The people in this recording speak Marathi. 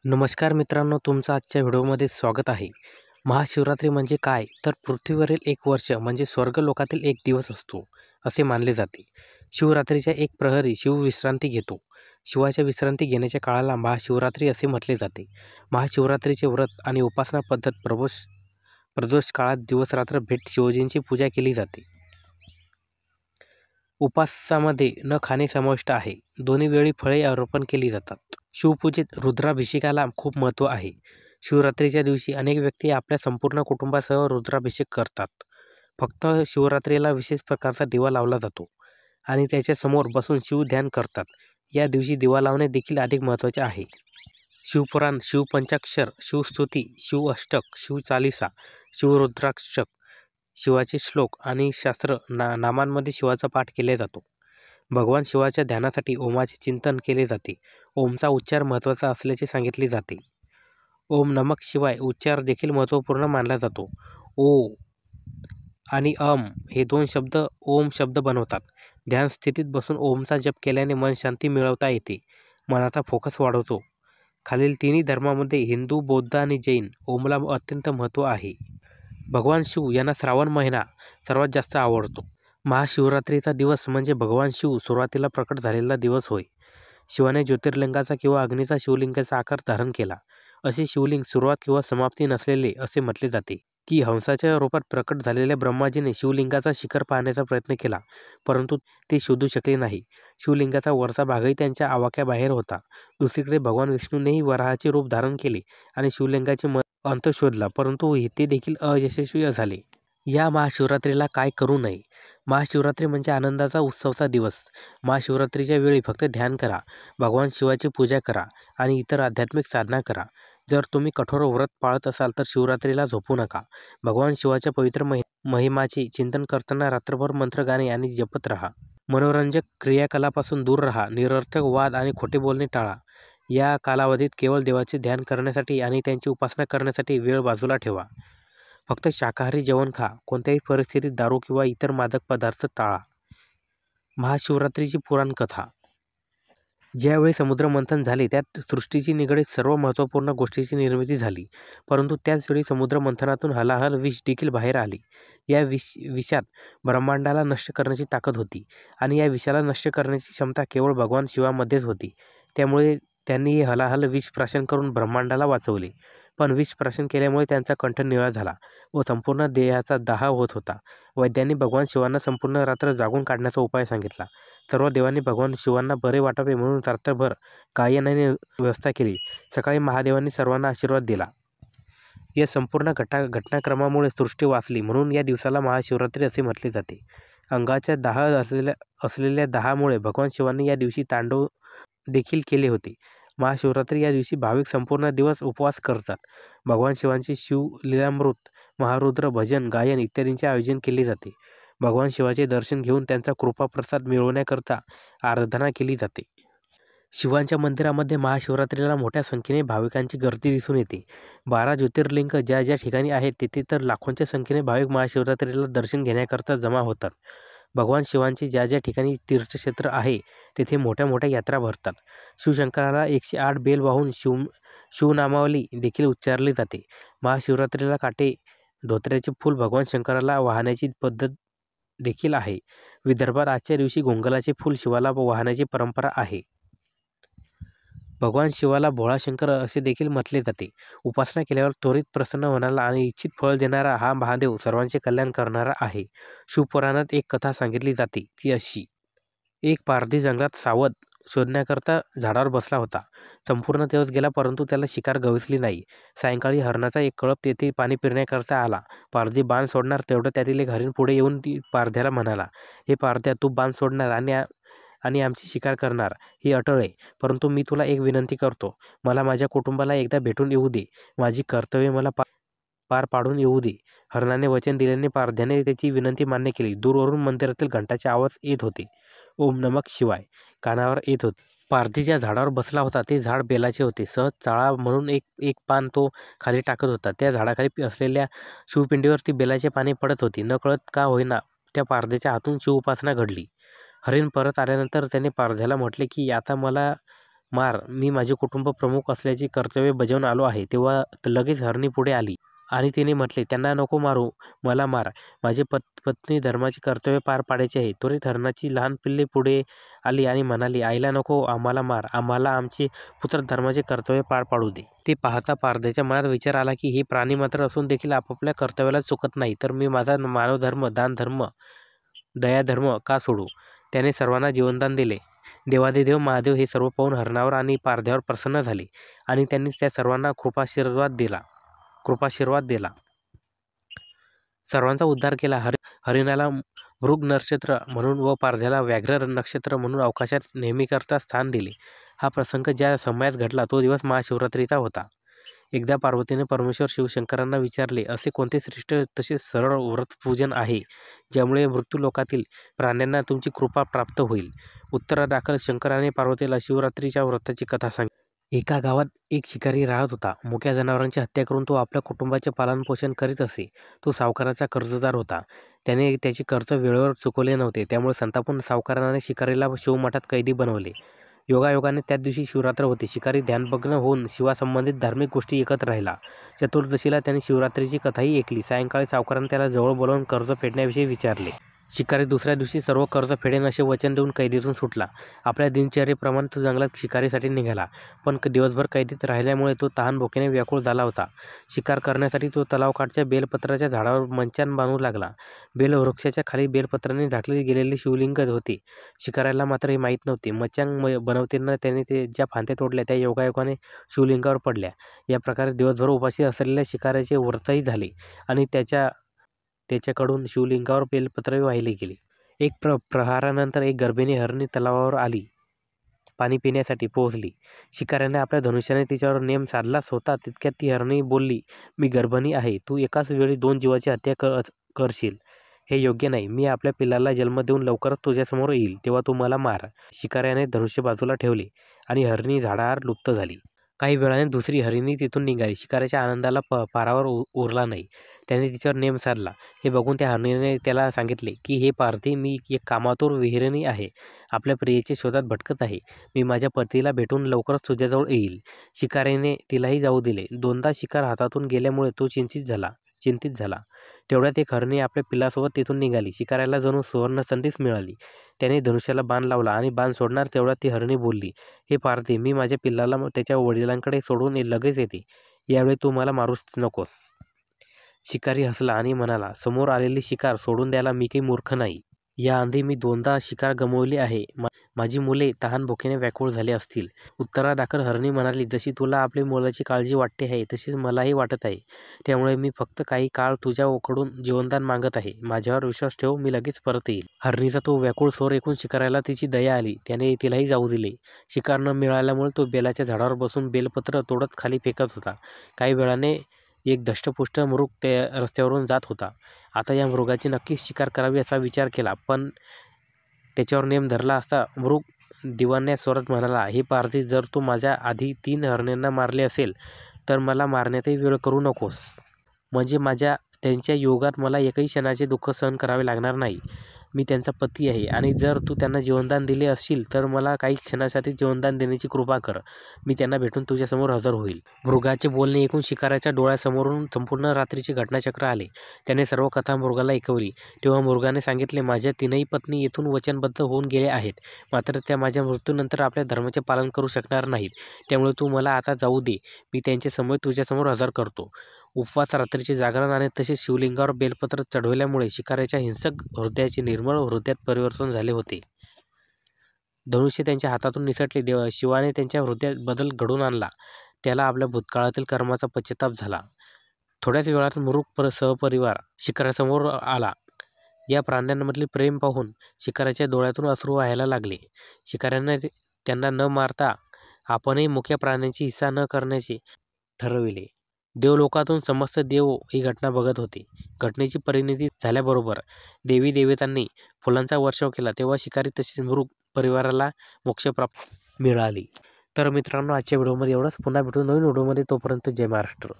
नमस्कार मित्रांनो, तुमचं आजच्या व्हिडिओमध्ये स्वागत आहे. महाशिवरात्री म्हणजे काय? तर पृथ्वीवरील एक वर्ष म्हणजे स्वर्गलोकातील एक दिवस असतो, असे मानले जाते. शिवरात्रीच्या एक प्रहरी शिव विश्रांती घेतो. शिवाच्या विश्रांती घेण्याच्या काळाला महाशिवरात्री असे म्हटले जाते. महाशिवरात्रीचे व्रत आणि उपासना पद्धत प्रदोष काळात दिवसरात्र भेट शिवजींची पूजा केली जाते. उपवासामध्ये न खाणे समाविष्ट आहे. दोन्ही वेळी फळे अर्पण केली जातात. शिवपूजेत रुद्राभिषेकाला खूप महत्त्व आहे. शिवरात्रीच्या दिवशी अनेक व्यक्ती आपल्या संपूर्ण कुटुंबासह रुद्राभिषेक करतात. फक्त शिवरात्रीला विशेष प्रकारचा दिवा लावला जातो आणि त्याच्यासमोर बसून शिवध्यान करतात. या दिवशी दिवा लावणे देखील अधिक महत्त्वाचे आहे. शिवपुराण, शिवपंचाक्षर, शिवस्तुती, शिवअष्टक, शिवचालीसा, शिवरुद्राष्टक, शिवाचे श्लोक आणि शास्त्र नामांमध्ये शिवाचा पाठ केला जातो. भगवान शिवाच्या ध्यानासाठी ओमाचे चिंतन केले जाते. ओमचा उच्चार महत्त्वाचा असल्याचे सांगितले जाते. ओम नमः शिवाय उच्चार देखील महत्त्वपूर्ण मानला जातो. ओ आणि अम हे दोन शब्द ओम शब्द बनवतात. ध्यान स्थितीत बसून ओमचा जप केल्याने मन शांती मिळवता येते. मनाचा फोकस वाढवतो. खालील तिन्ही धर्मामध्ये हिंदू, बौद्ध आणि जैन ओमला अत्यंत महत्त्व आहे. भगवान शिव यांना श्रावण महिना सर्वात जास्त आवडतो. महाशिवरात्रीचा दिवस म्हणजे भगवान शिव सुरुवातीला प्रकट झालेला दिवस होय. शिवाने ज्योतिर्लिंगाचा किंवा अग्नीचा शिवलिंगाचा आकार धारण केला. असे शिवलिंग सुरुवात किंवा समाप्ती नसलेले असे म्हटले जाते की हंसाच्या रूपात प्रकट झालेल्या ब्रह्माजीने शिवलिंगाचा शिखर पाहण्याचा प्रयत्न केला, परंतु ते शोधू शकले नाही. शिवलिंगाचा वरचा भागही त्यांच्या आवाक्याबाहेर होता. दुसरीकडे भगवान विष्णूनेही वराहाचे रूप धारण केले आणि शिवलिंगाचे अंत शोधला, परंतु ते देखील अयशस्वी झाले. या महाशिवरात्रीला काय करू नये? महाशिवरात्री म्हणजे आनंदाचा उत्सवाचा दिवस. महाशिवरात्रीच्या वेळी फक्त ध्यान करा, भगवान शिवाची पूजा करा आणि इतर आध्यात्मिक साधना करा. जर तुम्ही कठोर व्रत पाळत असाल तर शिवरात्रीला झोपू नका. भगवान शिवाच्या पवित्र महिमाचे चिंतन करताना रात्रभर मंत्र गाणे आणि जपत राहा. मनोरंजक क्रियाकलापासून दूर राहा. निरर्थक वाद आणि खोटे बोलणे टाळा. या कालावधीत केवळ देवाचे ध्यान करण्यासाठी आणि त्यांची उपासना करण्यासाठी वेळ बाजूला ठेवा. फक्त शाकाहारी जेवण खा. कोणत्याही परिस्थितीत दारू किंवा इतर मादक पदार्थ टाळा. महाशिवरात्रीची पुराण कथा. ज्यावेळी समुद्रमंथन झाले त्यात सृष्टीशी निगडीत सर्व महत्त्वपूर्ण गोष्टींची निर्मिती झाली, परंतु त्याचवेळी समुद्रमंथनातून हलाहल विष देखील बाहेर आले. या विषात ब्रह्मांडाला नष्ट करण्याची ताकद होती आणि या विषाला नष्ट करण्याची क्षमता केवळ भगवान शिवामध्येच होती. त्यामुळे त्यांनी हे हलाहल विष प्राशन करून ब्रह्मांडाला वाचवले. पण विष प्राशन केल्यामुळे त्यांचा कंठ निळा झाला व संपूर्ण देहाचा दाह होत होता. वैद्यांनी भगवान शिवांना संपूर्ण रात्र जागून काढण्याचा उपाय सांगितला. सर्व देवांनी भगवान शिवांना बरे वाटावे म्हणून रात्रभर गायनाने व्यवस्था केली. सकाळी महादेवांनी सर्वांना आशीर्वाद दिला. या संपूर्ण घटनाक्रमामुळे सृष्टी वाचली, म्हणून या दिवसाला महाशिवरात्री असे म्हटले जाते. अंगाच्या दाह असलेल्या दाहामुळे भगवान शिवांनी या दिवशी तांडव देखील केले होते. महाशिवरात्री या दिवशी भाविक संपूर्ण दिवस उपवास करतात. भगवान शिवांचे शिवलीलामृत, महारुद्र, भजन, गायन इत्यादींचे आयोजन केले जाते. भगवान शिवाचे दर्शन घेऊन त्यांचा कृपाप्रसाद मिळवण्याकरता आराधना केली जाते. शिवांच्या मंदिरामध्ये महाशिवरात्रीला मोठ्या संख्येने भाविकांची गर्दी दिसून येते. 12 ज्योतिर्लिंग ज्या ज्या ठिकाणी आहेत तेथे तर लाखोंच्या संख्येने भाविक महाशिवरात्रीला दर्शन घेण्याकरता जमा होतात. भगवान शिवांचे ज्या ज्या ठिकाणी तीर्थक्षेत्र आहे तेथे मोठ्या मोठ्या यात्रा भरतात. शिवशंकराला 108 बेल वाहून शिवनामावली देखील उच्चारली जाते. महाशिवरात्रीला काटे धोत्र्याचे फूल भगवान शंकराला वाहण्याची पद्धत देखील आहे. विदर्भात आजच्या दिवशी गोंगलाचे फूल शिवाला वाहण्याची परंपरा आहे. भगवान शिवाला भोळाशंकर असे देखील म्हटले जाते. उपासना केल्यावर त्वरित प्रसन्न होणारा आणि इच्छित फळ देणारा हा महादेव सर्वांचे कल्याण करणारा आहे. शिवपुराणात एक कथा सांगितली जाते ती अशी. एक पारधी जंगलात सावध शोधण्याकरता झाडावर बसला होता. संपूर्ण दिवस गेला परंतु त्याला शिकार गवसली नाही. सायंकाळी हरणाचा एक कळप तेथे पाणी पिण्याकरता आला. पारधी बाण सोडणार तेवढं त्यातील एक हरिण पुढे येऊन पारध्याला म्हणाला, हे पारध्या, तू बाण सोडणार आणि आमची शिकार करणार ही अटळ आहे, परंतु मी तुला एक विनंती करतो. मला माझ्या कुटुंबाला एकदा भेटून येऊ दे. माझी कर्तव्ये मला पार पाडून येऊ दे. हरणाने वचन दिल्याने पारध्याने त्याची विनंती मान्य केली. दूरवरून मंदिरातील घंटाचे आवाज येत होते. ओम नमः शिवाय कानावर येत होते. पारधी ज्या झाडावर बसला होता ते झाड बेलाचे होते. सहज चाळा म्हणून एक पान तो खाली टाकत होता. त्या झाडाखाली असलेल्या शिवपिंडीवरती बेलाचे पाने पडत होती. नकळत का होईना त्या पारध्याच्या हातून शिवउपासना घडली. हरिण परत आल्यानंतर त्याने पारध्याला म्हटले की आता मला मार, मी माझे कुटुंब प्रमुख असल्याचे कर्तव्य बजावून आलो आहे. तेव्हा लगेच हरणी पुढे आली आणि तिने म्हटले, त्यांना नको मारू, मला मार. माझे पत्नी धर्माचे कर्तव्य पार पाडायचे आहे. त्वरित हरणाची लहान पिल्ले पुढे आली आणि म्हणाली, आईला नको आम्हाला मार, आम्हाला आमचे पुत्र धर्माचे कर्तव्य पार पाडू दे. ते पाहता पारध्याच्या मनात विचार आला की हे प्राणी मात्र असून देखील आपापल्या कर्तव्याला चुकत नाही, तर मी माझा मानवधर्म, दानधर्म, दयाधर्म का सोडू. त्याने सर्वांना जीवनदान दिले. देवादिदेव महादेव हे सर्व पाहून हरणावर आणि पारध्यावर प्रसन्न झाले आणि त्यांनी त्या सर्वांना कृपाशीर्वाद दिला. सर्वांचा उद्धार केला. हरिणाला मृग नक्षत्र म्हणून व पारध्याला व्याघ्र नक्षत्र म्हणून अवकाशात नेहमीकरता स्थान दिले. हा प्रसंग ज्या समयात घडला तो दिवस महाशिवरात्रीचा होता. एकदा पार्वतीने परमेश्वर शिवशंकरांना विचारले, असे कोणते श्रेष्ठ तसेच सरळ व्रतपूजन आहे ज्यामुळे मृत्यूलोकातील प्राण्यांना तुमची कृपा प्राप्त होईल. उत्तरादाखल शंकराने पार्वतीला शिवरात्रीच्या व्रताची कथा सांगितली. एका गावात एक शिकारी राहत होता. मुक्या जनावरांची हत्या करून तो आपल्या कुटुंबाचे पालनपोषण करीत असे. तो सावकाराचा कर्जदार होता. त्याने त्याचे कर्ज वेळेवर चुकवले नव्हते. त्यामुळे संतापून सावकाराने शिकारीला शिवमठात कैदी बनवले. योगायोगाने त्याच दिवशी शिवरात्र होती. शिकारी ध्यानभग्न होऊन शिवासंबंधित धार्मिक गोष्टी ऐकत राहिला. चतुर्दशीला त्याने शिवरात्रीची कथाही ऐकली. सायंकाळी सावकाराने त्याला जवळ बोलावून कर्ज फेडण्याविषयी विचारले. शिकारी दुसऱ्या दिवशी सर्व कर्ज फेडेन असे वचन देऊन कैदीतून सुटला. आपल्या दिनचर्येप्रमाणे तो जंगलात शिकारीसाठी निघाला. पण दिवसभर कैदीत राहिल्यामुळे तो तहानभुकेने व्याकुळ झाला होता. शिकार करण्यासाठी तो तलावाकाठच्या बेलपत्राच्या झाडावर मंचान बांधू लागला. बेलवृक्षाच्या खाली बेलपत्रांनी झाकले गेलेले शिवलिंग होते. शिकाऱ्याला मात्र हे माहीत नव्हते. मचांग बनवताना त्याने ज्या फांद्या तोडल्या त्या योगायोगाने शिवलिंगावर पडल्या. या प्रकारे दिवसभर उपाशी असलेल्या शिकाऱ्याचे व्रतही झाले आणि त्याच्याकडून शिवलिंगावर बेलपत्र वाहिले गेले. एक प्रहारानंतर एक गर्भिणी हरणी तलावावर आली. पाणी पिण्यासाठी पोहोचली. शिकाऱ्याने आपल्या धनुष्याने तिच्यावर नेम साधलाच होता तितक्यात ती हरणी बोलली, मी गर्भिणी आहे. तू एकाच वेळी 2 जीवाची हत्या करशील. हे योग्य नाही. मी आपल्या पिल्लाला जन्म देऊन लवकरच तुझ्यासमोर येईल, तेव्हा तू मला मार. शिकाऱ्याने धनुष्य बाजूला ठेवले आणि हरणी झाडावर लुप्त झाली. काही वेळाने दुसरी हरिणी तिथून निघाली. शिकाऱ्याच्या आनंदाला पारावर उरला नाही. त्याने तिच्यावर नेम साधला. हे बघून त्या हरणीने त्याला सांगितले की हे पारधी, मी एक कामातूर विहिरिणी आहे. आपल्या प्रियेच्या शोधात भटकत आहे. मी माझ्या पतीला भेटून लवकरच तुझ्याजवळ येईल. शिकारीने तिलाही जाऊ दिले. 2दा शिकार हातातून गेल्यामुळे तो चिंतित झाला. तेवढ्यात एक हरणी आपल्या पिल्लासोबत तिथून निघाली. शिकाऱ्याला जणू सुवर्णसंधीच मिळाली. त्याने धनुष्याला बाण लावला आणि बाण सोडणार तेवढ्यात ती हरणी बोलली, हे पारधी, मी माझ्या पिल्लाला त्याच्या वडिलांकडे सोडून लगेच येते. यावेळी तू मला मारूच नकोस. शिकारी हसला आणि म्हणाला, समोर आलेली शिकार सोडून द्यायला मी काही मूर्ख नाही. याआधी मी 2दा शिकार गमावली आहे. माझी मुले तहानभुकेने व्याकुळ झाले असतील. उत्तरादाखल हरणी म्हणाली, जशी तुला आपल्या मुलाची काळजी वाटते आहे तशीच मलाही वाटत आहे. त्यामुळे मी फक्त काही काळ तुझ्याकडून जीवनदान मागत आहे. माझ्यावर विश्वास ठेव, मी लगेच परत येईल. हरणीचा तो व्याकुळ स्वर ऐकून शिकाऱ्याला तिची दया आली. त्याने तिलाही जाऊ दिले. शिकार न मिळाल्यामुळे तो बेलाच्या झाडावर बसून बेलपत्र तोडत खाली फेकत होता. काही वेळाने एक धष्टपुष्ट मृग त्या रस्त्यावरून जात होता. आता या मृगाची नक्कीच शिकार करावी असा विचार केला, पण त्याच्यावर नेम धरला असता. मृग दिवान्या स्वरात म्हणाला, हे पारधी, जर तू माझ्या आधी 3 हरण्यांना मारले असेल तर मला मारण्यातही वेळ करू नकोस. म्हणजे त्यांच्या योगात मला एकही क्षणाचे दुःख सहन करावे लागणार नाही. मी त्यांचा पती आहे आणि जर तू त्यांना जीवनदान दिले असशील तर मला काही क्षणासाठी जीवनदान देण्याची कृपा कर. मी त्यांना भेटून तुझ्यासमोर हजर होईल. मृगाचे बोलणे ऐकून शिकाऱ्याच्या डोळ्यासमोरून संपूर्ण रात्रीचे घटनाचक्र आले. त्याने सर्व कथा मृगाला ऐकवली. तेव्हा मृगाने सांगितले, माझ्या 3ही पत्नी येथून वचनबद्ध होऊन गेल्या आहेत. मात्र त्या माझ्या मृत्यूनंतर आपल्या धर्माचे पालन करू शकणार नाहीत. त्यामुळे तू मला आता जाऊ दे. मी त्यांचे समय तुझ्यासमोर हजर करतो. उपवास, रात्रीचे जागरण आणि तसेच शिवलिंगावर बेलपत्र चढवल्यामुळे शिकाऱ्याच्या हिंसक हृदयाचे निर्मळ हृदयात परिवर्तन झाले होते. धनुष्य त्यांच्या हातातून निसटले. शिवाने त्यांच्या हृदयात बदल घडवून आणला. त्याला आपल्या भूतकाळातील कर्माचा पश्चाताप झाला. थोड्याच वेळात मृग सहपरिवार शिकाऱ्यासमोर आला. या प्राण्यांमधले प्रेम पाहून शिकाऱ्याच्या डोळ्यातून अश्रू वाहायला लागले. शिकाऱ्याने त्यांना न मारता आपणही मुक्या प्राण्यांची हिंसा न करण्याचे ठरविले. देवलोकातून समस्त देव ही घटना बघत होते. घटनेची परिणती झाल्याबरोबर देवी देवतांनी फुलांचा वर्षाव केला. तेव्हा शिकारी तसेच मृग परिवाराला मोक्षप्राप्ती मिळाली. तर मित्रांनो, आजच्या व्हिडिओमध्ये एवढंच. पुन्हा भेटू नवीन व्हिडिओमध्ये. तोपर्यंत जय महाराष्ट्र.